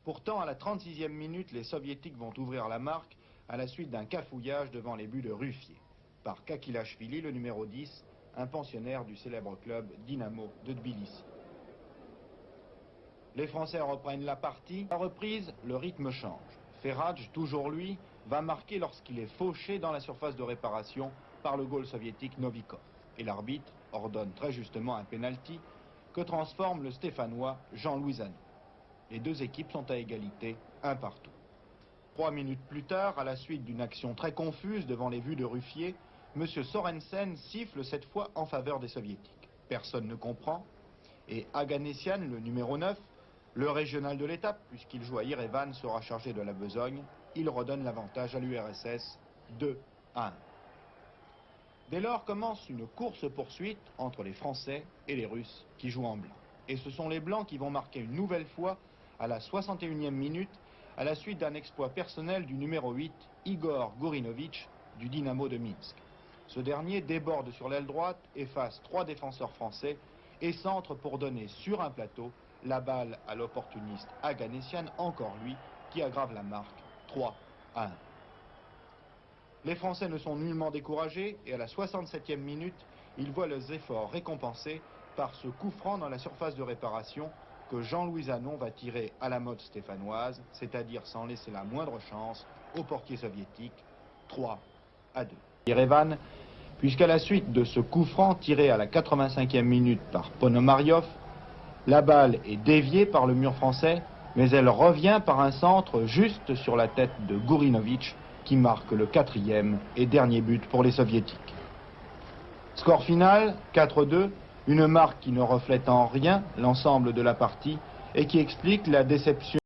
Pourtant, à la 36e minute, les Soviétiques vont ouvrir la marque à la suite d'un cafouillage devant les buts de Ruffier, par Kakilashvili, le numéro 10, un pensionnaire du célèbre club Dynamo de Tbilissi. Les Français reprennent la partie. À la reprise, le rythme change. Ferraj, toujours lui, va marquer lorsqu'il est fauché dans la surface de réparation par le goal soviétique Novikov. Et l'arbitre ordonne très justement un pénalty que transforme le Stéphanois Jean-Louis Zanon. Les deux équipes sont à égalité, un partout. 3 minutes plus tard, à la suite d'une action très confuse devant les vues de Ruffier, M. Sorensen siffle cette fois en faveur des Soviétiques. Personne ne comprend. Et Aganessian, le numéro 9, le régional de l'étape, puisqu'il joue à Yerevan, sera chargé de la besogne. Il redonne l'avantage à l'URSS 2-1. Dès lors commence une course-poursuite entre les Français et les Russes qui jouent en blanc. Et ce sont les Blancs qui vont marquer une nouvelle fois à la 61e minute à la suite d'un exploit personnel du numéro 8, Igor Gourinovitch, du Dynamo de Minsk. Ce dernier déborde sur l'aile droite, efface 3 défenseurs français et centre pour donner sur un plateau la balle à l'opportuniste Aganessian, encore lui, qui aggrave la marque 3-1. Les Français ne sont nullement découragés et à la 67e minute, ils voient leurs efforts récompensés par ce coup franc dans la surface de réparation que Jean-Louis Zanon va tirer à la mode stéphanoise, c'est-à-dire sans laisser la moindre chance au portier soviétique, 3-2. Yerevan, puisqu'à la suite de ce coup franc tiré à la 85e minute par Ponomariov, la balle est déviée par le mur français, mais elle revient par un centre juste sur la tête de Gourinovitch, qui marque le 4e et dernier but pour les Soviétiques. Score final, 4-2, une marque qui ne reflète en rien l'ensemble de la partie et qui explique la déception